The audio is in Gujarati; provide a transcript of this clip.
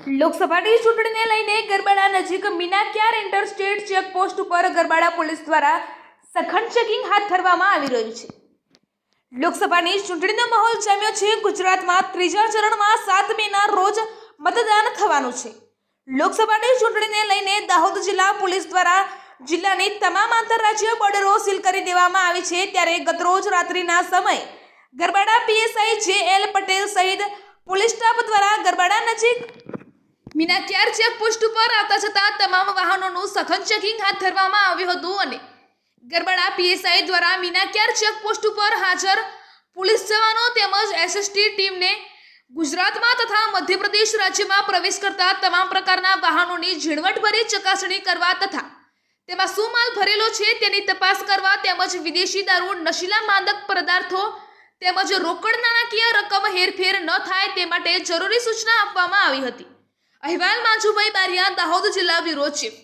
લોકસભાની ચૂંટણીને લઈને ગરબાડા નજીક મીનાક્યાર ઇન્ટરસ્ટેટ ચેકપોસ્ટ ઉપર ગરબાડા પોલીસ દ્વારા સઘન ચેકિંગ હાથ ધરવામાં આવી રહ્યું છે। લોકસભાની ચૂંટણીનો માહોલ જામ્યો છે। ગુજરાતમાં ત્રીજા ચરણમાં 7 મેના રોજ મતદાન થવાનું છે। લોકસભાની ચૂંટણીને લઈને દાહોદ જિલ્લા પોલીસ દ્વારા જિલ્લાની તમામ આંતરરાજ્ય બોર્ડરો સીલ કરી દેવામાં આવી છે। ત્યારે ગતરોજ રાત્રિના સમયે ગરબાડા પીએસઆઈ જે.એલ. પટેલ સહિત પોલીસ સ્ટાફ દ્વારા ગરબાડા નજીક મીનાક્યાર ચેકપોસ્ટ ઉપર આવતા જતા તમામ વાહનોનું સઘન ચેકિંગ હાથ ધરવામાં આવ્યું હતું અને ગરબાડા પીએસઆઈ દ્વારા મીનાક્યાર ચેકપોસ્ટ ઉપર હાજર પોલીસ જવાનો તેમજ એસએસટી ટીમને ગુજરાતમાં તથા મધ્યપ્રદેશ રાજ્યમાં પ્રવેશ કરતા તમામ પ્રકારના વાહનોની ઝીણવટભરી ચકાસણી કરવા તથા તેમાં શું માલ ભરેલો છે તેની તપાસ કરવા તેમજ વિદેશી દારૂ, નશીલા માદક પદાર્થો તેમજ રોકડ નાણાકીય રકમ હેરફેર ન થાય તે માટે જરૂરી સૂચના આપવામાં આવી હતી। અહેવાલ માજુભાઈ બારિયા, દાહોદ જિલ્લા બ્યુરો ચીફ।